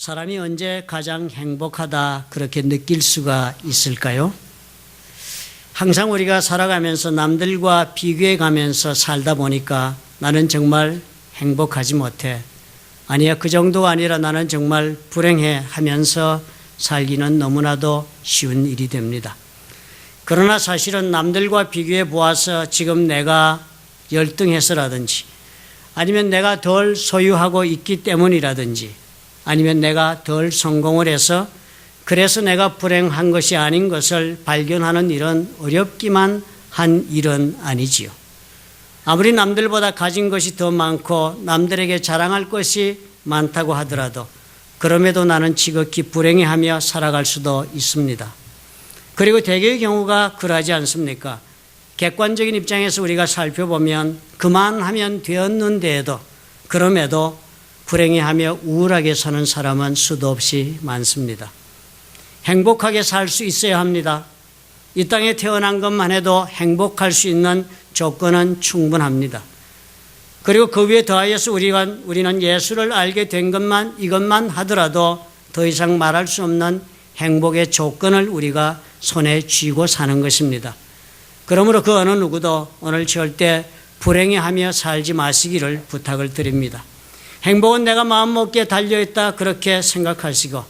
사람이 언제 가장 행복하다 그렇게 느낄 수가 있을까요? 항상 우리가 살아가면서 남들과 비교해 가면서 살다 보니까 나는 정말 행복하지 못해. 아니야, 그 정도가 아니라 나는 정말 불행해 하면서 살기는 너무나도 쉬운 일이 됩니다. 그러나 사실은 남들과 비교해 보아서 지금 내가 열등해서라든지 아니면 내가 덜 소유하고 있기 때문이라든지 아니면 내가 덜 성공을 해서 그래서 내가 불행한 것이 아닌 것을 발견하는 일은 어렵기만 한 일은 아니지요. 아무리 남들보다 가진 것이 더 많고 남들에게 자랑할 것이 많다고 하더라도 그럼에도 나는 지극히 불행해하며 살아갈 수도 있습니다. 그리고 대개의 경우가 그러하지 않습니까? 객관적인 입장에서 우리가 살펴보면 그만하면 되었는데도 그럼에도 불행해하며 우울하게 사는 사람은 수도 없이 많습니다. 행복하게 살 수 있어야 합니다. 이 땅에 태어난 것만 해도 행복할 수 있는 조건은 충분합니다. 그리고 그 위에 더하여서 우리는 예수를 알게 된 것만 이것만 하더라도 더 이상 말할 수 없는 행복의 조건을 우리가 손에 쥐고 사는 것입니다. 그러므로 그 어느 누구도 오늘 절대 불행해하며 살지 마시기를 부탁을 드립니다. 행복은 내가 마음먹기에 달려있다 그렇게 생각하시고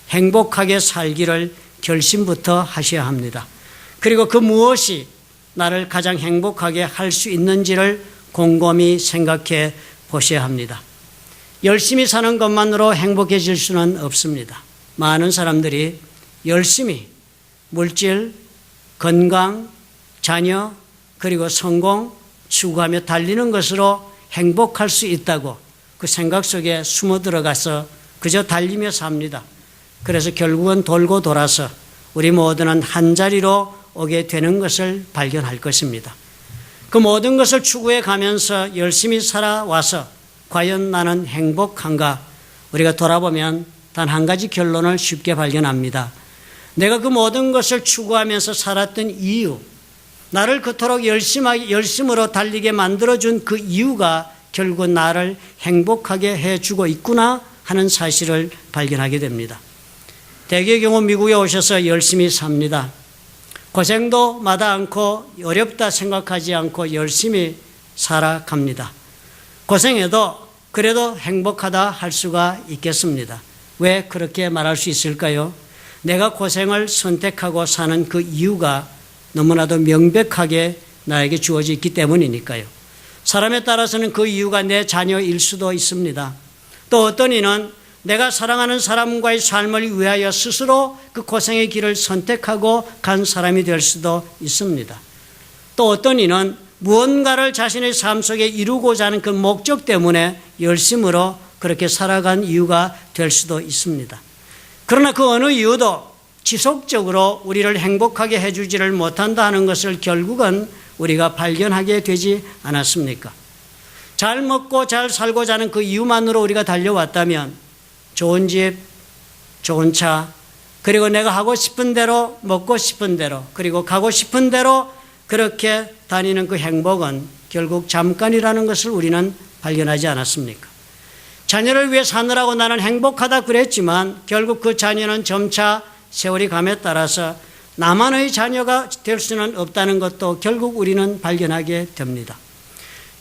행복하게 살기를 결심부터 하셔야 합니다. 그리고 그 무엇이 나를 가장 행복하게 할 수 있는지를 곰곰이 생각해 보셔야 합니다. 열심히 사는 것만으로 행복해질 수는 없습니다. 많은 사람들이 열심히 물질, 건강, 자녀, 그리고 성공 추구하며 달리는 것으로 행복할 수 있다고 그 생각 속에 숨어 들어가서 그저 달리며 삽니다. 그래서 결국은 돌고 돌아서 우리 모두는 한자리로 오게 되는 것을 발견할 것입니다. 그 모든 것을 추구해 가면서 열심히 살아와서 과연 나는 행복한가? 우리가 돌아보면 단 한 가지 결론을 쉽게 발견합니다. 내가 그 모든 것을 추구하면서 살았던 이유, 나를 그토록 열심으로 달리게 만들어준 그 이유가 결국은 나를 행복하게 해주고 있구나 하는 사실을 발견하게 됩니다. 대개의 경우 미국에 오셔서 열심히 삽니다. 고생도 마다 않고 어렵다 생각하지 않고 열심히 살아갑니다. 고생해도 그래도 행복하다 할 수가 있겠습니다. 왜 그렇게 말할 수 있을까요? 내가 고생을 선택하고 사는 그 이유가 너무나도 명백하게 나에게 주어져 있기 때문이니까요. 사람에 따라서는 그 이유가 내 자녀일 수도 있습니다. 또 어떤 이는 내가 사랑하는 사람과의 삶을 위하여 스스로 그 고생의 길을 선택하고 간 사람이 될 수도 있습니다. 또 어떤 이는 무언가를 자신의 삶 속에 이루고자 하는 그 목적 때문에 열심으로 그렇게 살아간 이유가 될 수도 있습니다. 그러나 그 어느 이유도 지속적으로 우리를 행복하게 해주지를 못한다 하는 것을 결국은 우리가 발견하게 되지 않았습니까? 잘 먹고 잘 살고자 하는 그 이유만으로 우리가 달려왔다면 좋은 집, 좋은 차, 그리고 내가 하고 싶은 대로 먹고 싶은 대로 그리고 가고 싶은 대로 그렇게 다니는 그 행복은 결국 잠깐이라는 것을 우리는 발견하지 않았습니까? 자녀를 위해 사느라고 나는 행복하다 그랬지만 결국 그 자녀는 점차 세월이 감에 따라서 나만의 자녀가 될 수는 없다는 것도 결국 우리는 발견하게 됩니다.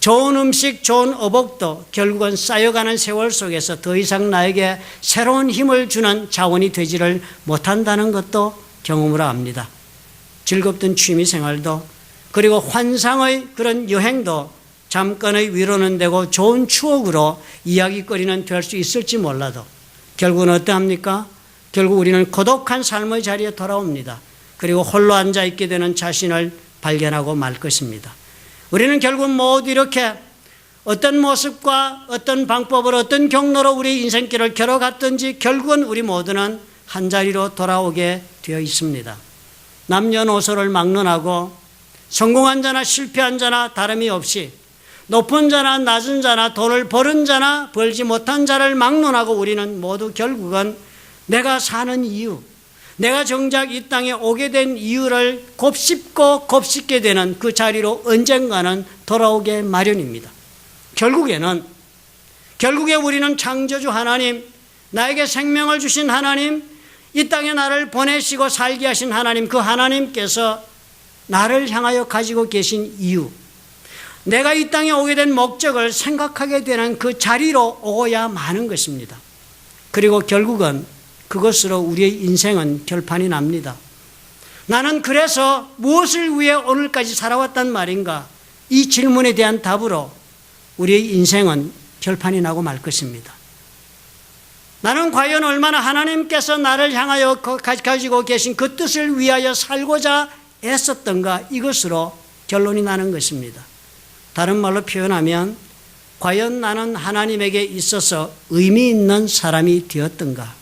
좋은 음식, 좋은 어복도 결국은 쌓여가는 세월 속에서 더 이상 나에게 새로운 힘을 주는 자원이 되지를 못한다는 것도 경험으로 압니다. 즐겁던 취미생활도 그리고 환상의 그런 여행도 잠깐의 위로는 되고 좋은 추억으로 이야기거리는 될 수 있을지 몰라도 결국은 어떠합니까? 결국 우리는 고독한 삶의 자리에 돌아옵니다. 그리고 홀로 앉아있게 되는 자신을 발견하고 말 것입니다. 우리는 결국 모두 이렇게 어떤 모습과 어떤 방법으로 어떤 경로로 우리 인생길을 걸어갔든지 결국은 우리 모두는 한자리로 돌아오게 되어 있습니다. 남녀노소를 막론하고 성공한 자나 실패한 자나 다름이 없이 높은 자나 낮은 자나 돈을 버는 자나 벌지 못한 자를 막론하고 우리는 모두 결국은 내가 사는 이유, 내가 정작 이 땅에 오게 된 이유를 곱씹고 곱씹게 되는 그 자리로 언젠가는 돌아오게 마련입니다. 결국에 우리는 창조주 하나님, 나에게 생명을 주신 하나님, 이 땅에 나를 보내시고 살게 하신 하나님, 그 하나님께서 나를 향하여 가지고 계신 이유, 내가 이 땅에 오게 된 목적을 생각하게 되는 그 자리로 오고야 마는 것입니다. 그리고 결국은 그것으로 우리의 인생은 결판이 납니다. 나는 그래서 무엇을 위해 오늘까지 살아왔단 말인가? 이 질문에 대한 답으로 우리의 인생은 결판이 나고 말 것입니다. 나는 과연 얼마나 하나님께서 나를 향하여 가지고 계신 그 뜻을 위하여 살고자 애썼던가? 이것으로 결론이 나는 것입니다. 다른 말로 표현하면 과연 나는 하나님에게 있어서 의미 있는 사람이 되었던가?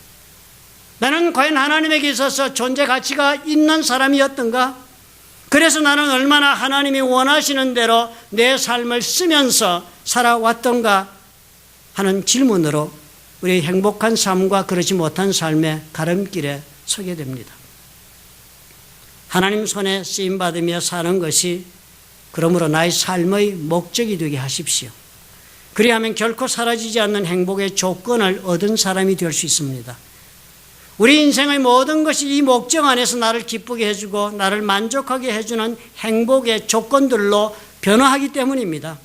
나는 과연 하나님에게 있어서 존재 가치가 있는 사람이었던가? 그래서 나는 얼마나 하나님이 원하시는 대로 내 삶을 쓰면서 살아왔던가 하는 질문으로 우리의 행복한 삶과 그렇지 못한 삶의 가름길에 서게 됩니다. 하나님 손에 쓰임받으며 사는 것이 그러므로 나의 삶의 목적이 되게 하십시오. 그리하면 결코 사라지지 않는 행복의 조건을 얻은 사람이 될 수 있습니다. 우리 인생의 모든 것이 이 목적 안에서 나를 기쁘게 해주고 나를 만족하게 해주는 행복의 조건들로 변화하기 때문입니다.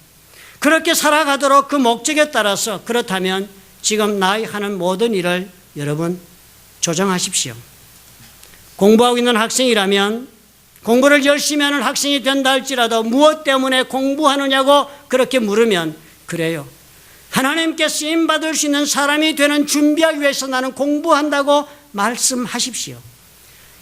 그렇게 살아가도록 그 목적에 따라서 그렇다면 지금 나의 하는 모든 일을 여러분 조정하십시오. 공부하고 있는 학생이라면 공부를 열심히 하는 학생이 된다 할지라도 무엇 때문에 공부하느냐고 그렇게 물으면 그래요. 하나님께 쓰임받을 수 있는 사람이 되는 준비하기 위해서 나는 공부한다고 말씀하십시오.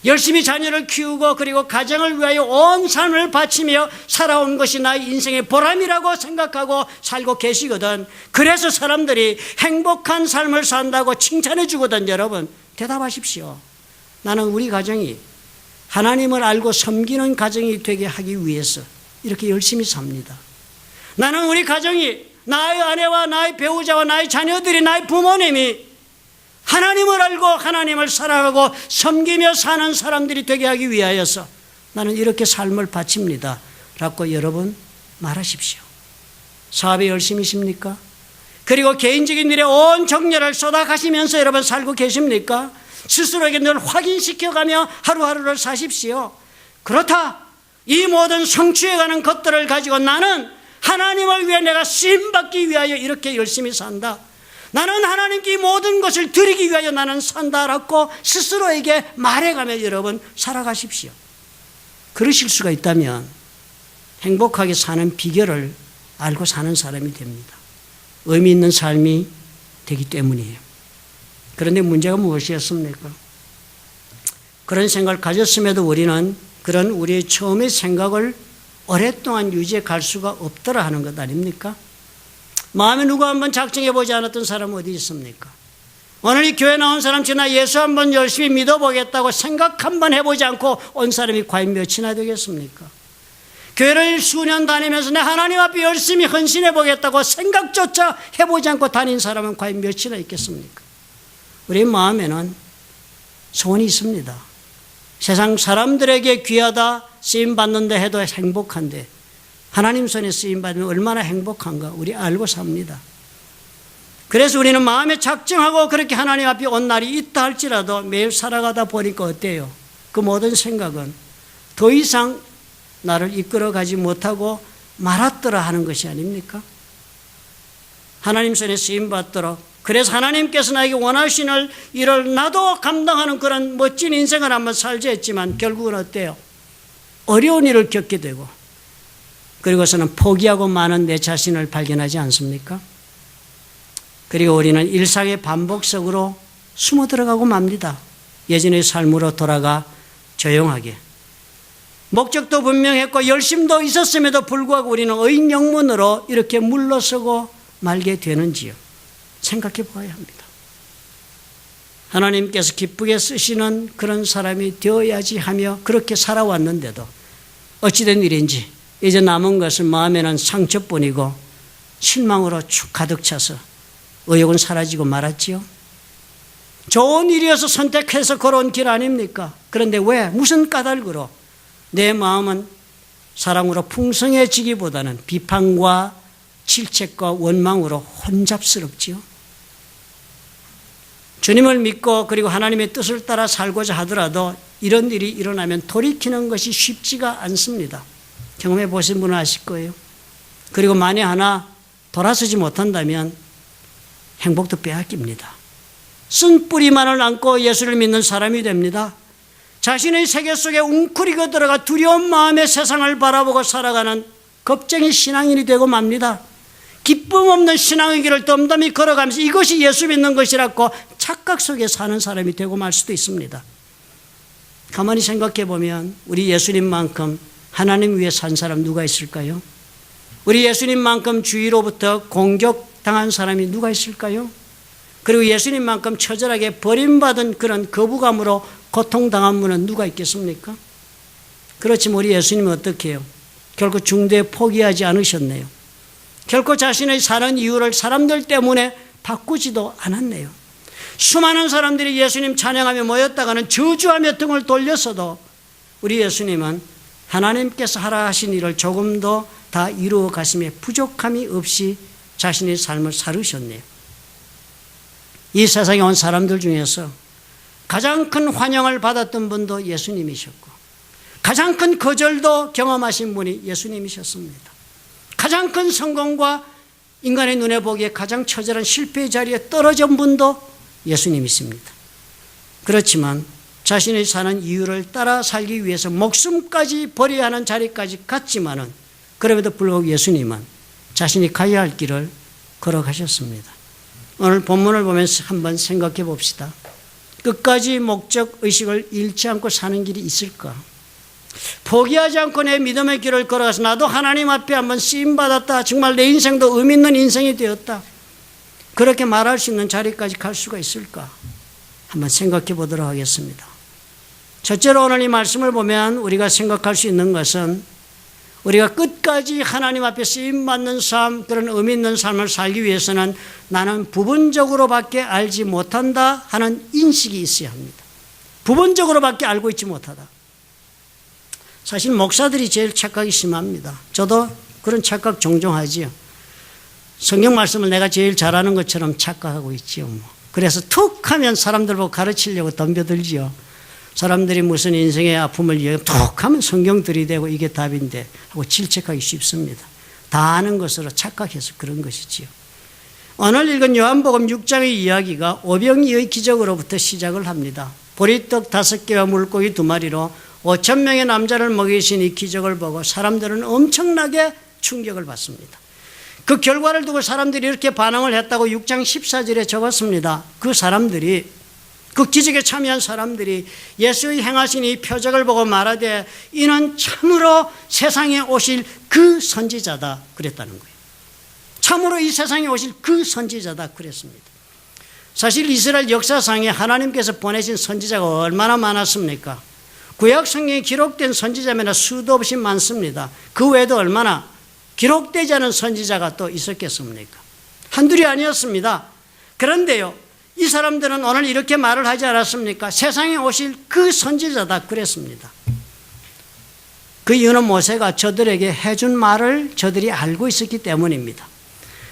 열심히 자녀를 키우고 그리고 가정을 위하여 온 삶을 바치며 살아온 것이 나의 인생의 보람이라고 생각하고 살고 계시거든. 그래서 사람들이 행복한 삶을 산다고 칭찬해 주거든. 여러분 대답하십시오. 나는 우리 가정이 하나님을 알고 섬기는 가정이 되게 하기 위해서 이렇게 열심히 삽니다. 나는 우리 가정이 나의 아내와 나의 배우자와 나의 자녀들이 나의 부모님이 하나님을 알고 하나님을 사랑하고 섬기며 사는 사람들이 되게 하기 위하여서 나는 이렇게 삶을 바칩니다 라고 여러분 말하십시오. 사업에 열심히십니까? 그리고 개인적인 일에 온 정열을 쏟아가시면서 여러분 살고 계십니까? 스스로에게 늘 확인시켜가며 하루하루를 사십시오. 그렇다. 이 모든 성취해가는 것들을 가지고 나는 하나님을 위해 내가 쓰임받기 위하여 이렇게 열심히 산다. 나는 하나님께 이 모든 것을 드리기 위하여 나는 산다라고 스스로에게 말해가며 여러분 살아가십시오. 그러실 수가 있다면 행복하게 사는 비결을 알고 사는 사람이 됩니다. 의미 있는 삶이 되기 때문이에요. 그런데 문제가 무엇이었습니까? 그런 생각을 가졌음에도 우리는 그런 우리의 처음의 생각을 오랫동안 유지해 갈 수가 없더라 하는 것 아닙니까? 마음에 누가 한번 작정해보지 않았던 사람 어디 있습니까? 오늘 이 교회 나온 사람 지나 예수 한번 열심히 믿어보겠다고 생각 한번 해보지 않고 온 사람이 과연 몇이나 되겠습니까? 교회를 수년 다니면서 내 하나님 앞에 열심히 헌신해보겠다고 생각조차 해보지 않고 다닌 사람은 과연 몇이나 있겠습니까? 우리 마음에는 소원이 있습니다. 세상 사람들에게 귀하다 쓰임받는다 해도 행복한데 하나님 손에 쓰임받으면 얼마나 행복한가 우리 알고 삽니다. 그래서 우리는 마음에 작정하고 그렇게 하나님 앞에 온 날이 있다 할지라도 매일 살아가다 보니까 어때요? 그 모든 생각은 더 이상 나를 이끌어가지 못하고 말았더라 하는 것이 아닙니까? 하나님 손에 쓰임받도록 그래서 하나님께서 나에게 원하시는 일을 나도 감당하는 그런 멋진 인생을 한번 살자 했지만 결국은 어때요? 어려운 일을 겪게 되고 그리고서는 포기하고 마는 내 자신을 발견하지 않습니까? 그리고 우리는 일상의 반복 속으로 숨어 들어가고 맙니다. 예전의 삶으로 돌아가 조용하게. 목적도 분명했고 열심도 있었음에도 불구하고 우리는 의인 영문으로 이렇게 물러서고 말게 되는지요. 생각해 보아야 합니다. 하나님께서 기쁘게 쓰시는 그런 사람이 되어야지 하며 그렇게 살아왔는데도 어찌된 일인지 이제 남은 것은 마음에는 상처뿐이고 실망으로 축 가득 차서 의욕은 사라지고 말았지요. 좋은 일이어서 선택해서 걸어온 길 아닙니까? 그런데 왜? 무슨 까닭으로? 내 마음은 사랑으로 풍성해지기보다는 비판과 질책과 원망으로 혼잡스럽지요. 주님을 믿고 그리고 하나님의 뜻을 따라 살고자 하더라도 이런 일이 일어나면 돌이키는 것이 쉽지가 않습니다. 경험해 보신 분은 아실 거예요. 그리고 만에 하나 돌아서지 못한다면 행복도 빼앗깁니다. 쓴 뿌리만을 안고 예수를 믿는 사람이 됩니다. 자신의 세계 속에 웅크리고 들어가 두려운 마음에 세상을 바라보고 살아가는 겁쟁이 신앙인이 되고 맙니다. 기쁨 없는 신앙의 길을 덤덤히 걸어가면서 이것이 예수 믿는 것이라고 착각 속에 사는 사람이 되고 말 수도 있습니다. 가만히 생각해 보면 우리 예수님만큼 하나님 위해 산 사람 누가 있을까요? 우리 예수님만큼 주위로부터 공격당한 사람이 누가 있을까요? 그리고 예수님만큼 처절하게 버림받은 그런 거부감으로 고통당한 분은 누가 있겠습니까? 그렇지만 우리 예수님은 어떻게 해요? 결코 중도에 포기하지 않으셨네요. 결코 자신의 사는 이유를 사람들 때문에 바꾸지도 않았네요. 수많은 사람들이 예수님 찬양하며 모였다가는 저주하며 등을 돌렸어도 우리 예수님은 하나님께서 하라 하신 일을 조금도 다 이루어 가심에 부족함이 없이 자신의 삶을 살으셨네요. 이 세상에 온 사람들 중에서 가장 큰 환영을 받았던 분도 예수님이셨고 가장 큰 거절도 경험하신 분이 예수님이셨습니다. 가장 큰 성공과 인간의 눈에 보기에 가장 처절한 실패의 자리에 떨어진 분도 예수님이십니다. 그렇지만 자신의 사는 이유를 따라 살기 위해서 목숨까지 버려야 하는 자리까지 갔지만은 그럼에도 불구하고 예수님은 자신이 가야 할 길을 걸어가셨습니다. 오늘 본문을 보면서 한번 생각해 봅시다. 끝까지 목적 의식을 잃지 않고 사는 길이 있을까? 포기하지 않고 내 믿음의 길을 걸어가서 나도 하나님 앞에 한번 쓰임받았다. 정말 내 인생도 의미 있는 인생이 되었다. 그렇게 말할 수 있는 자리까지 갈 수가 있을까? 한번 생각해 보도록 하겠습니다. 첫째로 오늘 이 말씀을 보면 우리가 생각할 수 있는 것은 우리가 끝까지 하나님 앞에 쓰임받는 삶, 그런 의미 있는 삶을 살기 위해서는 나는 부분적으로밖에 알지 못한다 하는 인식이 있어야 합니다. 부분적으로밖에 알고 있지 못하다. 사실 목사들이 제일 착각이 심합니다. 저도 그런 착각 종종 하지요. 성경 말씀을 내가 제일 잘하는 것처럼 착각하고 있지요. 그래서 툭 하면 사람들 보고 가르치려고 덤벼들지요. 사람들이 무슨 인생의 아픔을 이야기하면 툭 하면 성경 들이대고 이게 답인데 하고 질책하기 쉽습니다. 다 아는 것으로 착각해서 그런 것이지요. 오늘 읽은 요한복음 6장의 이야기가 오병이의 기적으로부터 시작을 합니다. 보리떡 5개와 물고기 2마리로 5,000명의 남자를 먹이신 이 기적을 보고 사람들은 엄청나게 충격을 받습니다. 그 결과를 두고 사람들이 이렇게 반응을 했다고 6장 14절에 적었습니다. 그 사람들이, 그 기적에 참여한 사람들이 예수의 행하신 이 표적을 보고 말하되 이는 참으로 세상에 오실 그 선지자다 그랬다는 거예요. 참으로 이 세상에 오실 그 선지자다 그랬습니다. 사실 이스라엘 역사상에 하나님께서 보내신 선지자가 얼마나 많았습니까? 구약 성경에 기록된 선지자면 수도 없이 많습니다. 그 외에도 얼마나 기록되지 않은 선지자가 또 있었겠습니까? 한둘이 아니었습니다. 그런데요, 이 사람들은 오늘 이렇게 말을 하지 않았습니까? 세상에 오실 그 선지자다 그랬습니다. 그 이유는 모세가 저들에게 해준 말을 저들이 알고 있었기 때문입니다.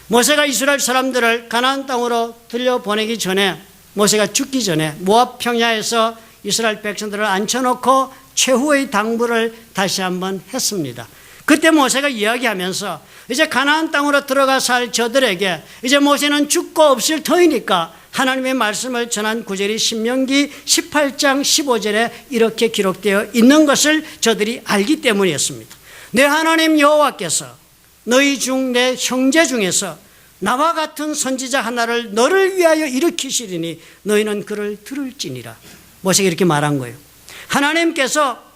모세가 이스라엘 사람들을 가나안 땅으로 들려보내기 전에, 모세가 죽기 전에 모압 평야에서 이스라엘 백성들을 앉혀놓고 최후의 당부를 다시 한번 했습니다. 그때 모세가 이야기하면서 이제 가나안 땅으로 들어가 살 저들에게 이제 모세는 죽고 없을 터이니까 하나님의 말씀을 전한 구절이 신명기 18장 15절에 이렇게 기록되어 있는 것을 저들이 알기 때문이었습니다. 내 하나님 여호와께서 너희 중 내 형제 중에서 나와 같은 선지자 하나를 너를 위하여 일으키시리니 너희는 그를 들을지니라. 모세가 이렇게 말한 거예요. 하나님께서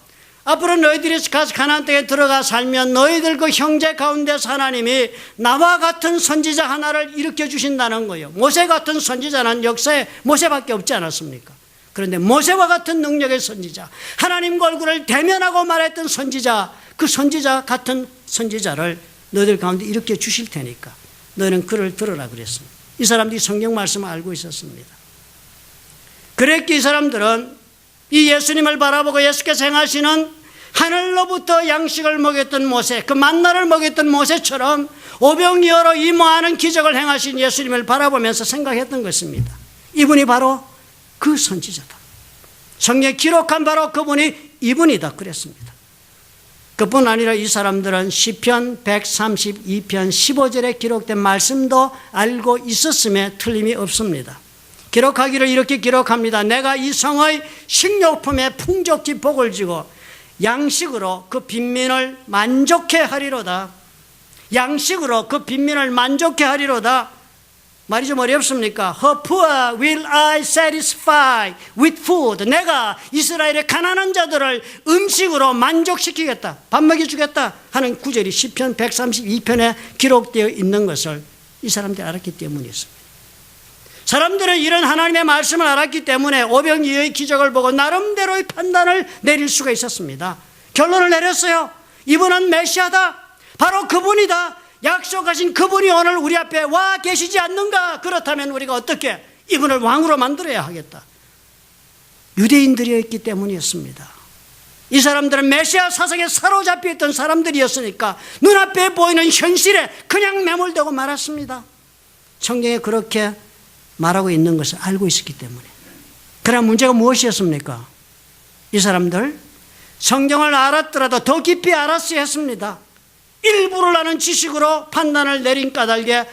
앞으로 너희들이 가서 가나안 땅에 들어가 살면 너희들 그 형제 가운데서 하나님이 나와 같은 선지자 하나를 일으켜 주신다는 거예요. 모세 같은 선지자는 역사에 모세밖에 없지 않았습니까? 그런데 모세와 같은 능력의 선지자, 하나님과 얼굴을 대면하고 말했던 선지자, 그 선지자 같은 선지자를 너희들 가운데 일으켜 주실 테니까 너희는 그를 들으라 그랬습니다. 이 사람들이 성경 말씀을 알고 있었습니다. 그랬기에 이 사람들은 이 예수님을 바라보고 예수께서 행하시는 하늘로부터 양식을 먹였던 모세, 그 만나를 먹였던 모세처럼 오병이어로 이 많은 기적을 행하신 예수님을 바라보면서 생각했던 것입니다. 이분이 바로 그 선지자다. 성경에 기록한 바로 그분이 이분이다 그랬습니다. 그뿐 아니라 이 사람들은 시편 132편 15절에 기록된 말씀도 알고 있었음에 틀림이 없습니다. 기록하기를 이렇게 기록합니다. 내가 이 성의 식료품에 풍족히 복을 주고 양식으로 그 빈민을 만족해 하리로다. 양식으로 그 빈민을 만족해 하리로다. 말이 좀 어렵습니까? Her poor will I satisfy with food. 내가 이스라엘의 가난한 자들을 음식으로 만족시키겠다. 밥 먹여주겠다 하는 구절이 시편 132편에 기록되어 있는 것을 이 사람들이 알았기 때문이었습니다. 사람들은 이런 하나님의 말씀을 알았기 때문에 오병이어의 기적을 보고 나름대로의 판단을 내릴 수가 있었습니다. 결론을 내렸어요. 이분은 메시아다. 바로 그분이다. 약속하신 그분이 오늘 우리 앞에 와 계시지 않는가? 그렇다면 우리가 어떻게 이분을 왕으로 만들어야 하겠다. 유대인들이었기 때문이었습니다. 이 사람들은 메시아 사상에 사로잡혀 있던 사람들이었으니까 눈앞에 보이는 현실에 그냥 매몰되고 말았습니다. 성경에 그렇게 말하고 있는 것을 알고 있었기 때문에. 그러나 문제가 무엇이었습니까? 이 사람들 성경을 알았더라도 더 깊이 알았어야 했습니다. 일부를 아는 지식으로 판단을 내린 까닭에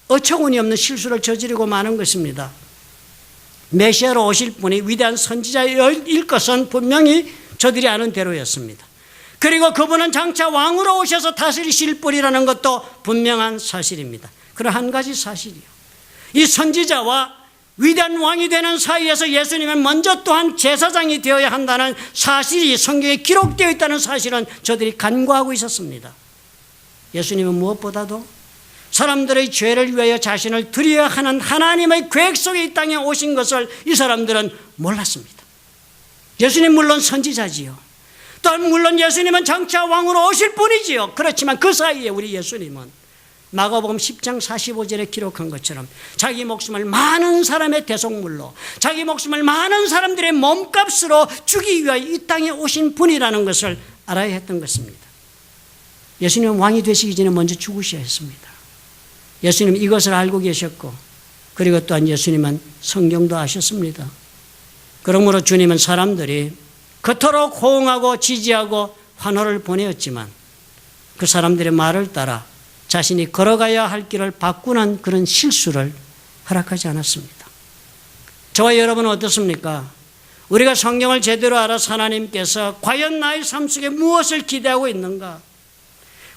어처구니 없는 실수를 저지르고 마는 것입니다. 메시아로 오실 분이 위대한 선지자일 것은 분명히 저들이 아는 대로였습니다. 그리고 그분은 장차 왕으로 오셔서 다스리실 분이라는 것도 분명한 사실입니다. 그런 한 가지 사실이요. 이 선지자와 위대한 왕이 되는 사이에서 예수님은 먼저 또한 제사장이 되어야 한다는 사실이 성경에 기록되어 있다는 사실은 저들이 간과하고 있었습니다. 예수님은 무엇보다도 사람들의 죄를 위하여 자신을 드려야 하는 하나님의 계획 속에 이 땅에 오신 것을 이 사람들은 몰랐습니다. 예수님 물론 선지자지요. 또한 물론 예수님은 장차 왕으로 오실 분이지요. 그렇지만 그 사이에 우리 예수님은 마가복음 10장 45절에 기록한 것처럼 자기 목숨을 많은 사람의 대속물로 자기 목숨을 많은 사람들의 몸값으로 주기 위하여 이 땅에 오신 분이라는 것을 알아야 했던 것입니다. 예수님은 왕이 되시기 전에 먼저 죽으셔야 했습니다. 예수님은 이것을 알고 계셨고 그리고 또한 예수님은 성경도 아셨습니다. 그러므로 주님은 사람들이 그토록 호응하고 지지하고 환호를 보내었지만 그 사람들의 말을 따라 자신이 걸어가야 할 길을 바꾸는 그런 실수를 허락하지 않았습니다. 저와 여러분은 어떻습니까? 우리가 성경을 제대로 알아서 하나님께서 과연 나의 삶 속에 무엇을 기대하고 있는가?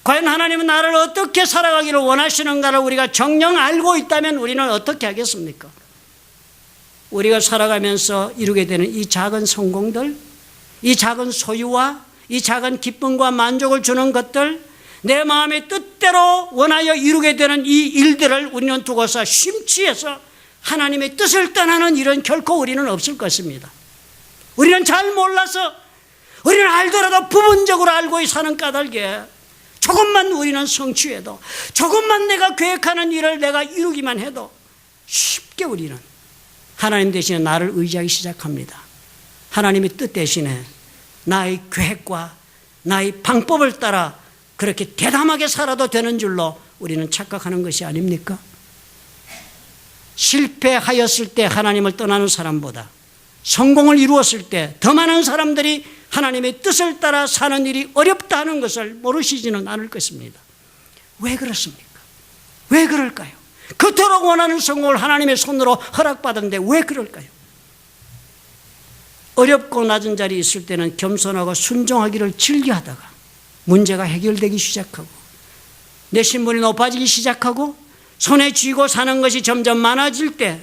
과연 하나님은 나를 어떻게 살아가기를 원하시는가를 우리가 정녕 알고 있다면 우리는 어떻게 하겠습니까? 우리가 살아가면서 이루게 되는 이 작은 성공들, 이 작은 소유와 이 작은 기쁨과 만족을 주는 것들, 내 마음의 뜻대로 원하여 이루게 되는 이 일들을 우리는 두고서 심취해서 하나님의 뜻을 떠나는 일은 결코 우리는 없을 것입니다. 우리는 잘 몰라서 우리는 알더라도 부분적으로 알고 사는 까닭에 조금만 우리는 성취해도 조금만 내가 계획하는 일을 내가 이루기만 해도 쉽게 우리는 하나님 대신에 나를 의지하기 시작합니다. 하나님의 뜻 대신에 나의 계획과 나의 방법을 따라 그렇게 대담하게 살아도 되는 줄로 우리는 착각하는 것이 아닙니까? 실패하였을 때 하나님을 떠나는 사람보다 성공을 이루었을 때 더 많은 사람들이 하나님의 뜻을 따라 사는 일이 어렵다 하는 것을 모르시지는 않을 것입니다. 왜 그렇습니까? 왜 그럴까요? 그토록 원하는 성공을 하나님의 손으로 허락받았는데 왜 그럴까요? 어렵고 낮은 자리에 있을 때는 겸손하고 순종하기를 즐겨하다가 문제가 해결되기 시작하고 내 신분이 높아지기 시작하고 손에 쥐고 사는 것이 점점 많아질 때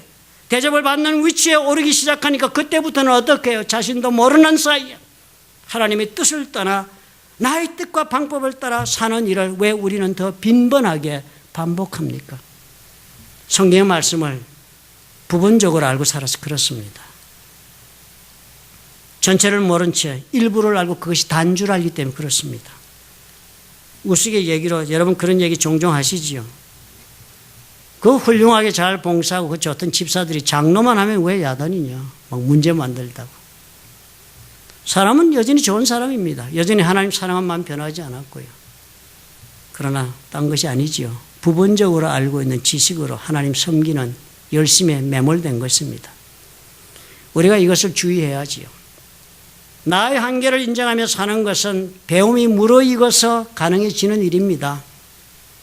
대접을 받는 위치에 오르기 시작하니까 그때부터는 어떻게 해요? 자신도 모르는 사이에 하나님의 뜻을 떠나 나의 뜻과 방법을 따라 사는 일을 왜 우리는 더 빈번하게 반복합니까? 성경의 말씀을 부분적으로 알고 살아서 그렇습니다. 전체를 모른 채 일부를 알고 그것이 단줄 알기 때문에 그렇습니다. 우스갯얘기로 여러분 그런 얘기 종종 하시지요. 그 훌륭하게 잘 봉사하고 그 좋던 집사들이 장로만 하면 왜 야단이냐. 막 문제 만들다고. 사람은 여전히 좋은 사람입니다. 여전히 하나님 사랑한 마음 변하지 않았고요. 그러나 딴 것이 아니지요. 부분적으로 알고 있는 지식으로 하나님 섬기는 열심에 매몰된 것입니다. 우리가 이것을 주의해야지요. 나의 한계를 인정하며 사는 것은 배움이 무르익어서 가능해지는 일입니다.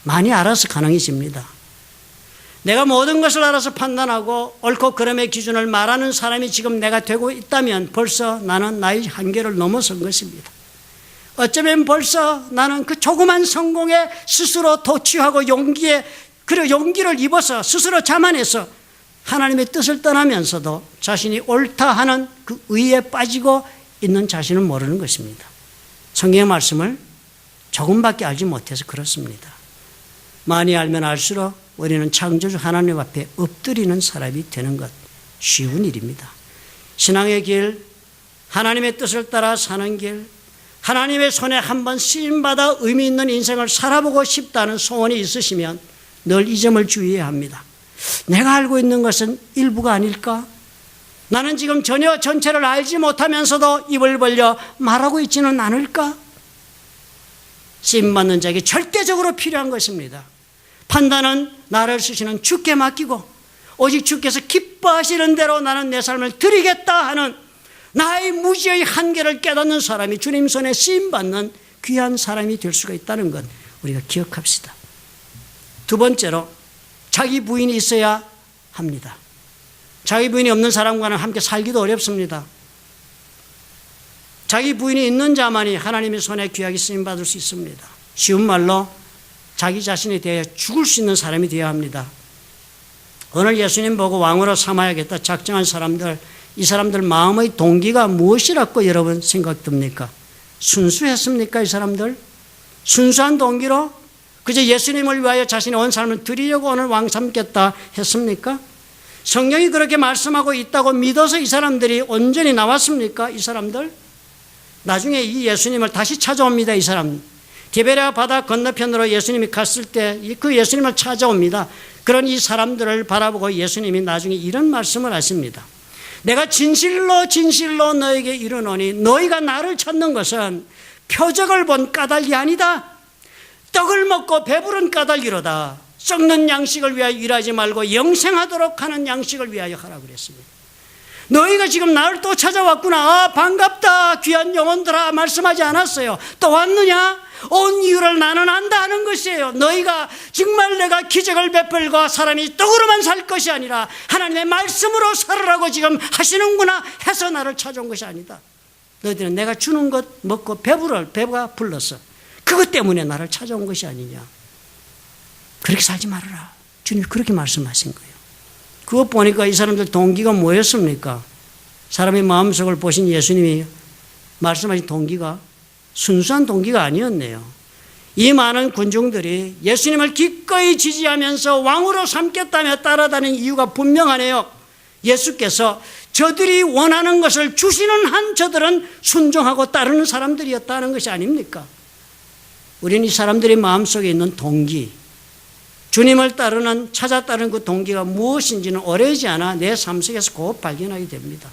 많이 알아서 가능해집니다. 내가 모든 것을 알아서 판단하고 옳고 그름의 기준을 말하는 사람이 지금 내가 되고 있다면 벌써 나는 나의 한계를 넘어선 것입니다. 어쩌면 벌써 나는 그 조그만 성공에 스스로 도취하고 그리고 용기를 입어서 스스로 자만해서 하나님의 뜻을 떠나면서도 자신이 옳다 하는 그 의에 빠지고 있는 자신을 모르는 것입니다. 성경의 말씀을 조금밖에 알지 못해서 그렇습니다. 많이 알면 알수록 우리는 창조주 하나님 앞에 엎드리는 사람이 되는 것 쉬운 일입니다. 신앙의 길, 하나님의 뜻을 따라 사는 길, 하나님의 손에 한번 쓰임받아 의미 있는 인생을 살아보고 싶다는 소원이 있으시면 늘 이 점을 주의해야 합니다. 내가 알고 있는 것은 일부가 아닐까? 나는 지금 전혀 전체를 알지 못하면서도 입을 벌려 말하고 있지는 않을까? 쓰임받는 자에게 절대적으로 필요한 것입니다. 판단은 나를 쓰시는 주께 맡기고 오직 주께서 기뻐하시는 대로 나는 내 삶을 드리겠다 하는 나의 무지의 한계를 깨닫는 사람이 주님 손에 쓰임받는 귀한 사람이 될 수가 있다는 것 우리가 기억합시다. 두 번째로 자기 부인이 있어야 합니다. 자기 부인이 없는 사람과는 함께 살기도 어렵습니다. 자기 부인이 있는 자만이 하나님의 손에 귀하게 쓰임받을 수 있습니다. 쉬운 말로 자기 자신에 대해 죽을 수 있는 사람이 되어야 합니다. 오늘 예수님 보고 왕으로 삼아야겠다 작정한 사람들, 이 사람들 마음의 동기가 무엇이라고 여러분 생각 듭니까? 순수했습니까? 이 사람들? 순수한 동기로 그저 예수님을 위하여 자신의 온 삶을 드리려고 오늘 왕 삼겠다 했습니까? 성경이 그렇게 말씀하고 있다고 믿어서 이 사람들이 온전히 나왔습니까? 이 사람들? 나중에 이 예수님을 다시 찾아옵니다. 이 사람. 디베랴 바다 건너편으로 예수님이 갔을 때 그 예수님을 찾아옵니다. 그런 이 사람들을 바라보고 예수님이 나중에 이런 말씀을 하십니다. 내가 진실로 진실로 너에게 이르노니 너희가 나를 찾는 것은 표적을 본 까닭이 아니다. 떡을 먹고 배부른 까닭이로다. 썩는 양식을 위하여 일하지 말고 영생하도록 하는 양식을 위하여 하라 그랬습니다. 너희가 지금 나를 또 찾아왔구나. 아, 반갑다. 귀한 영혼들아 말씀하지 않았어요. 또 왔느냐? 온 이유를 나는 안다 하는 것이에요. 너희가 정말 내가 기적을 베풀고 사람이 떡으로만 살 것이 아니라 하나님의 말씀으로 살으라고 지금 하시는구나 해서 나를 찾아온 것이 아니다. 너희들은 내가 주는 것 먹고 배가 불렀어. 그것 때문에 나를 찾아온 것이 아니냐. 그렇게 살지 말아라. 주님이 그렇게 말씀하신 거예요. 그것 보니까 이 사람들 동기가 뭐였습니까? 사람의 마음속을 보신 예수님이 말씀하신 동기가 순수한 동기가 아니었네요. 이 많은 군중들이 예수님을 기꺼이 지지하면서 왕으로 삼겠다며 따라다니는 이유가 분명하네요. 예수께서 저들이 원하는 것을 주시는 한 저들은 순종하고 따르는 사람들이었다는 것이 아닙니까? 우리는 이 사람들의 마음속에 있는 동기, 주님을 찾아 따르는 그 동기가 무엇인지는 오래지 않아 내 삶 속에서 곧 발견하게 됩니다.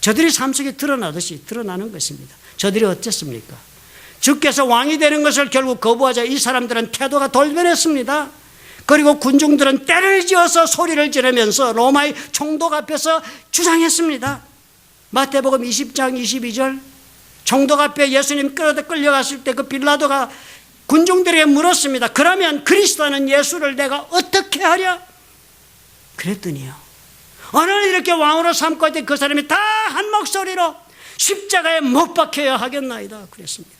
저들이 삶 속에 드러나듯이 드러나는 것입니다. 저들이 어땠습니까? 주께서 왕이 되는 것을 결국 거부하자 이 사람들은 태도가 돌변했습니다. 그리고 군중들은 때를 지어서 소리를 지르면서 로마의 총독 앞에서 주장했습니다. 마태복음 20장 22절 총독 앞에 예수님 끌려갔을 때 그 빌라도가 군중들에게 물었습니다. 그러면 그리스도는 예수를 내가 어떻게 하랴? 그랬더니요. 오늘 이렇게 왕으로 삼고 할 때 그 사람이 다 한 목소리로 십자가에 못 박혀야 하겠나이다. 그랬습니다.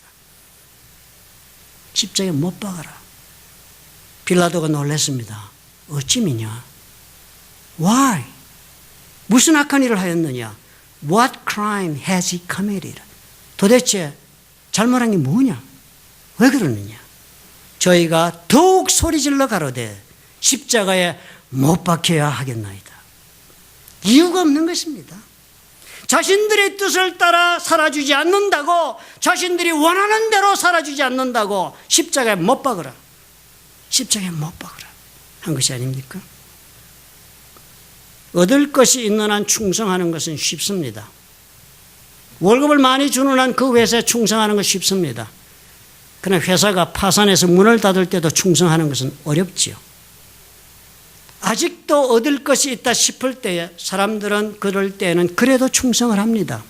십자가에 못 박아라. 빌라도가 놀랐습니다. 어찌 미냐? Why? 무슨 악한 일을 하였느냐? What crime has he committed? 도대체 잘못한 게 뭐냐? 왜 그러느냐? 저희가 더욱 소리질러 가로되 십자가에 못 박혀야 하겠나이다. 이유가 없는 것입니다. 자신들의 뜻을 따라 살아주지 않는다고, 자신들이 원하는 대로 살아주지 않는다고 십자가에 못 박으라. 십자가에 못 박으라 한 것이 아닙니까? 얻을 것이 있는 한 충성하는 것은 쉽습니다. 월급을 많이 주는 한 그 회사에 충성하는 것은 쉽습니다. 그러나 회사가 파산해서 문을 닫을 때도 충성하는 것은 어렵지요. 아직도 얻을 것이 있다 싶을 때에 사람들은 그럴 때는 그래도 충성을 합니다.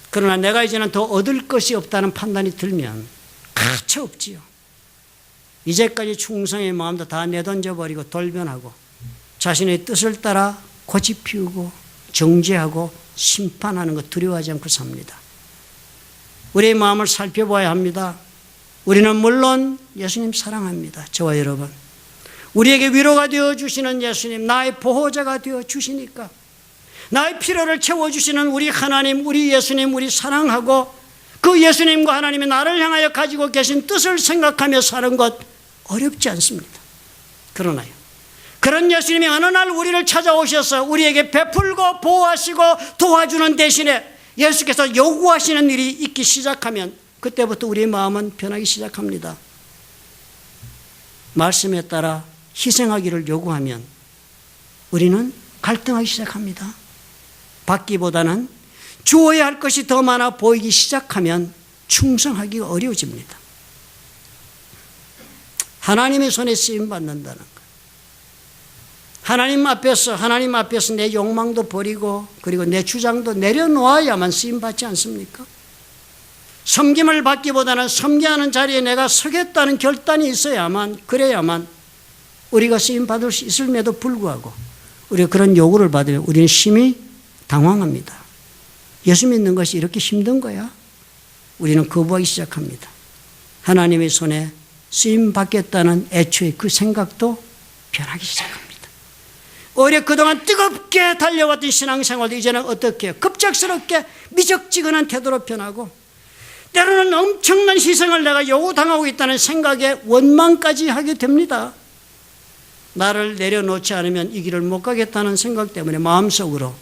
그러나 내가 이제는 더 얻을 것이 없다는 판단이 들면 가차 없지요. 이제까지 충성의 마음도 다 내던져버리고 돌변하고 자신의 뜻을 따라 고집 피우고 정죄하고 심판하는 것 두려워하지 않고 삽니다. 우리의 마음을 살펴봐야 합니다. 우리는 물론 예수님 사랑합니다. 저와 여러분. 우리에게 위로가 되어주시는 예수님, 나의 보호자가 되어주시니까 나의 필요를 채워주시는 우리 하나님, 우리 예수님, 우리 사랑하고 그 예수님과 하나님이 나를 향하여 가지고 계신 뜻을 생각하며 사는 것 어렵지 않습니다. 그러나요, 그런 예수님이 어느 날 우리를 찾아오셔서 우리에게 베풀고 보호하시고 도와주는 대신에 예수께서 요구하시는 일이 있기 시작하면 그때부터 우리의 마음은 변하기 시작합니다. 말씀에 따라 희생하기를 요구하면 우리는 갈등하기 시작합니다. 받기보다는 주어야 할 것이 더 많아 보이기 시작하면 충성하기가 어려워집니다. 하나님의 손에 쓰임받는다는 것. 하나님 앞에서 내 욕망도 버리고 그리고 내 주장도 내려놓아야만 쓰임받지 않습니까? 섬김을 받기보다는 섬겨하는 자리에 내가 서겠다는 결단이 있어야만, 그래야만 우리가 쓰임받을 수 있음에도 불구하고 우리가 그런 요구를 받으면 우리는 심히 당황합니다. 예수 믿는 것이 이렇게 힘든 거야? 우리는 거부하기 시작합니다. 하나님의 손에 쓰임받겠다는 애초에 그 생각도 변하기 시작합니다. 오히려 그동안 뜨겁게 달려왔던 신앙생활도 이제는 어떻게 해요? 급작스럽게 미적지근한 태도로 변하고 때로는 엄청난 희생을 내가 요구당하고 있다는 생각에 원망까지 하게 됩니다. 나를 내려놓지 않으면 이 길을 못 가겠다는 생각 때문에 마음속으로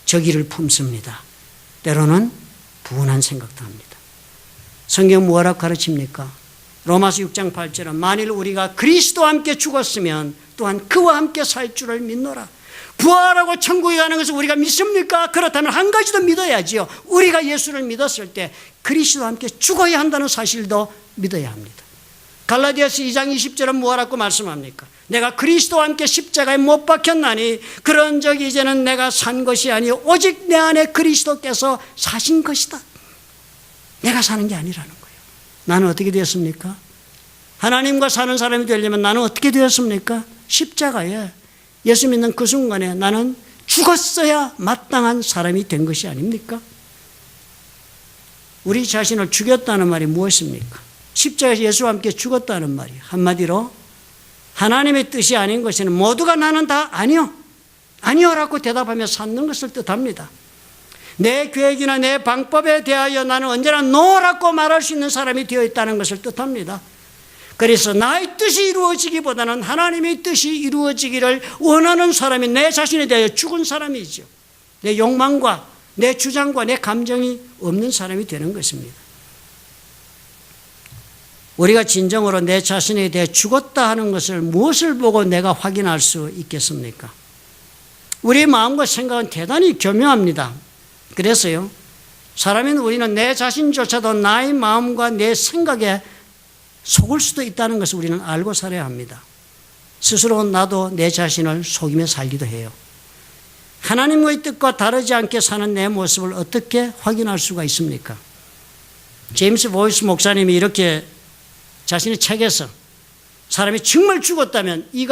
저기를 품습니다. 때로는 분한 생각도 합니다. 성경 뭐라 가르칩니까? 로마서 6장 8절은 만일 우리가 그리스도와 함께 죽었으면 또한 그와 함께 살 줄을 믿노라. 부활하고 천국에 가는 것을 우리가 믿습니까? 그렇다면 한 가지 더 믿어야지요. 우리가 예수를 믿었을 때 그리스도와 함께 죽어야 한다는 사실도 믿어야 합니다. 갈라디아서 2장 20절은 뭐라고 말씀합니까? 내가 그리스도와 함께 십자가에 못 박혔나니 그런 적이 이제는 내가 산 것이 아니요 오직 내 안에 그리스도께서 사신 것이다. 내가 사는 게 아니라는 거예요. 나는 어떻게 되었습니까? 하나님과 사는 사람이 되려면 나는 어떻게 되었습니까? 십자가에 예수 믿는 그 순간에 나는 죽었어야 마땅한 사람이 된 것이 아닙니까? 우리 자신을 죽였다는 말이 무엇입니까? 십자가에서 예수와 함께 죽었다는 말이 한마디로 하나님의 뜻이 아닌 것에는 모두가 나는 다 아니요, 아니요라고 대답하며 사는 것을 뜻합니다. 내 계획이나 내 방법에 대하여 나는 언제나 노라고 말할 수 있는 사람이 되어 있다는 것을 뜻합니다. 그래서 나의 뜻이 이루어지기보다는 하나님의 뜻이 이루어지기를 원하는 사람이 내 자신에 대하여 죽은 사람이죠. 내 욕망과 내 주장과 내 감정이 없는 사람이 되는 것입니다. 우리가 진정으로 내 자신에 대해 죽었다 하는 것을 무엇을 보고 내가 확인할 수 있겠습니까? 우리의 마음과 생각은 대단히 교묘합니다. 그래서요, 사람인 우리는 내 자신조차도 나의 마음과 내 생각에 속을 수도 있다는 것을 우리는 알고 살아야 합니다. 스스로 나도 내 자신을 속이며 살기도 해요. 하나님의 뜻과 다르지 않게 사는 내 모습을 어떻게 확인할 수가 있습니까? 제임스 보이스 목사님이 이렇게 자신의 책에서 사람이 정말 죽었다면 이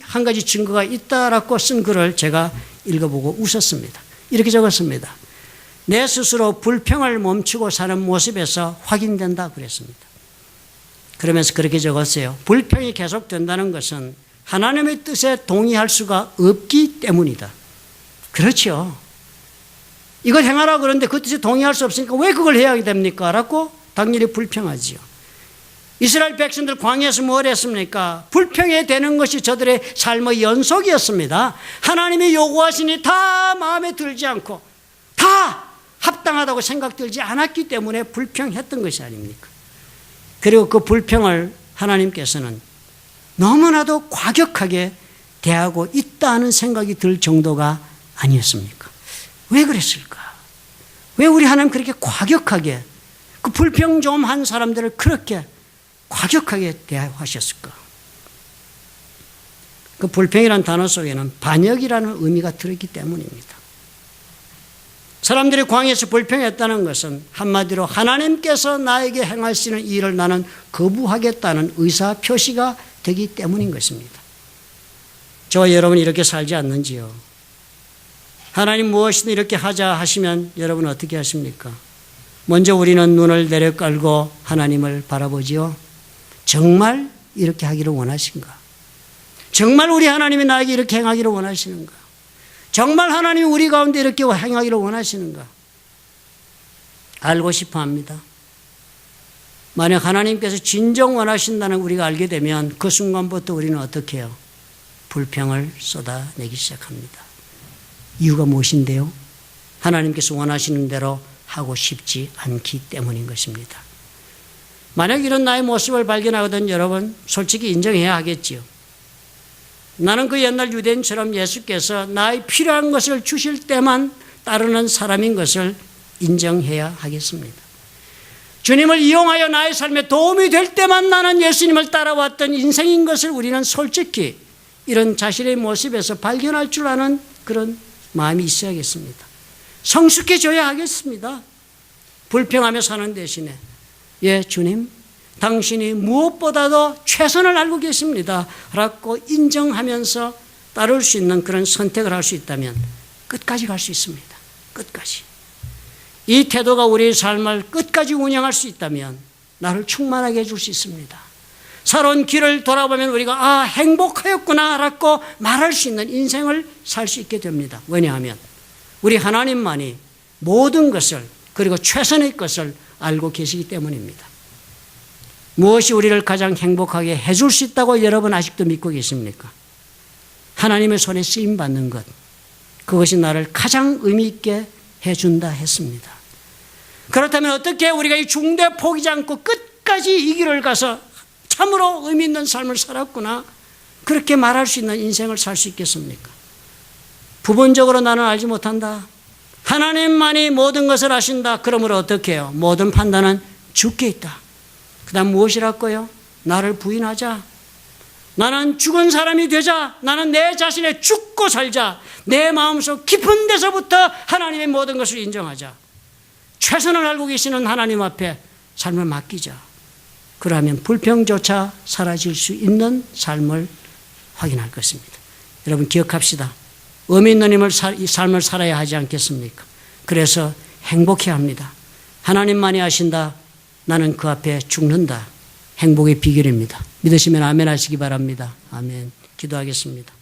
한 가지 증거가 있다라고 쓴 글을 제가 읽어보고 웃었습니다. 이렇게 적었습니다. 내 스스로 불평을 멈추고 사는 모습에서 확인된다 그랬습니다. 그러면서 그렇게 적었어요. 불평이 계속된다는 것은 하나님의 뜻에 동의할 수가 없기 때문이다. 그렇죠. 이걸 행하라고 그러는데 그 뜻에 동의할 수 없으니까 왜 그걸 해야 됩니까? 라고 당연히 불평하지요. 이스라엘 백성들 광야에서 뭘 했습니까? 불평에 되는 것이 저들의 삶의 연속이었습니다. 하나님이 요구하시니 다 마음에 들지 않고 다 합당하다고 생각들지 않았기 때문에 불평했던 것이 아닙니까? 그리고 그 불평을 하나님께서는 너무나도 과격하게 대하고 있다는 생각이 들 정도가 아니었습니까? 왜 그랬을까? 왜 우리 하나님 그렇게 과격하게 그 불평 좀 한 사람들을 그렇게 과격하게 대하셨을까? 그 불평이라는 단어 속에는 반역이라는 의미가 들어있기 때문입니다. 사람들이 광야에서 불평했다는 것은 한마디로 하나님께서 나에게 행하시는 일을 나는 거부하겠다는 의사 표시가 되기 때문인 것입니다. 저와 여러분이 이렇게 살지 않는지요? 하나님 무엇이든 이렇게 하자 하시면 여러분 어떻게 하십니까? 먼저 우리는 눈을 내려 깔고 하나님을 바라보지요. 정말 이렇게 하기를 원하신가? 정말 우리 하나님이 나에게 이렇게 행하기를 원하시는가? 정말 하나님이 우리 가운데 이렇게 행하기를 원하시는가? 알고 싶어 합니다. 만약 하나님께서 진정 원하신다는 우리가 알게 되면 그 순간부터 우리는 어떻게 해요? 불평을 쏟아내기 시작합니다. 이유가 무엇인데요? 하나님께서 원하시는 대로 하고 싶지 않기 때문인 것입니다. 만약 이런 나의 모습을 발견하거든 여러분 솔직히 인정해야 하겠지요. 나는 그 옛날 유대인처럼 예수께서 나의 필요한 것을 주실 때만 따르는 사람인 것을 인정해야 하겠습니다. 주님을 이용하여 나의 삶에 도움이 될 때만 나는 예수님을 따라왔던 인생인 것을 우리는 솔직히 이런 자신의 모습에서 발견할 줄 아는 그런 마음이 있어야겠습니다. 성숙해져야 하겠습니다. 불평하며 사는 대신에 예 주님 당신이 무엇보다도 최선을 알고 계십니다 라고 인정하면서 따를 수 있는 그런 선택을 할 수 있다면 끝까지 갈 수 있습니다. 끝까지. 이 태도가 우리의 삶을 끝까지 운영할 수 있다면 나를 충만하게 해줄 수 있습니다. 살아온 길을 돌아보면 우리가 행복하였구나 라고 말할 수 있는 인생을 살 수 있게 됩니다. 왜냐하면 우리 하나님만이 모든 것을 그리고 최선의 것을 알고 계시기 때문입니다. 무엇이 우리를 가장 행복하게 해줄 수 있다고 여러분 아직도 믿고 계십니까? 하나님의 손에 쓰임받는 것, 그것이 나를 가장 의미 있게 해준다 했습니다. 그렇다면 어떻게 우리가 이 중대 포기지 않고 끝까지 이 길을 가서 참으로 의미 있는 삶을 살았구나 그렇게 말할 수 있는 인생을 살 수 있겠습니까? 부분적으로 나는 알지 못한다. 하나님만이 모든 것을 아신다. 그러므로 어떻게 해요? 모든 판단은 주께 있다. 그 다음 무엇이랄까요? 나를 부인하자. 나는 죽은 사람이 되자. 나는 내 자신에 죽고 살자. 내 마음속 깊은 데서부터 하나님의 모든 것을 인정하자. 최선을 알고 계시는 하나님 앞에 삶을 맡기자. 그러면 불평조차 사라질 수 있는 삶을 확인할 것입니다. 여러분 기억합시다. 의미 있는 이 삶을 살아야 하지 않겠습니까? 그래서 행복해야 합니다. 하나님만이 아신다. 나는 그 앞에 죽는다. 행복의 비결입니다. 믿으시면 아멘 하시기 바랍니다. 아멘. 기도하겠습니다.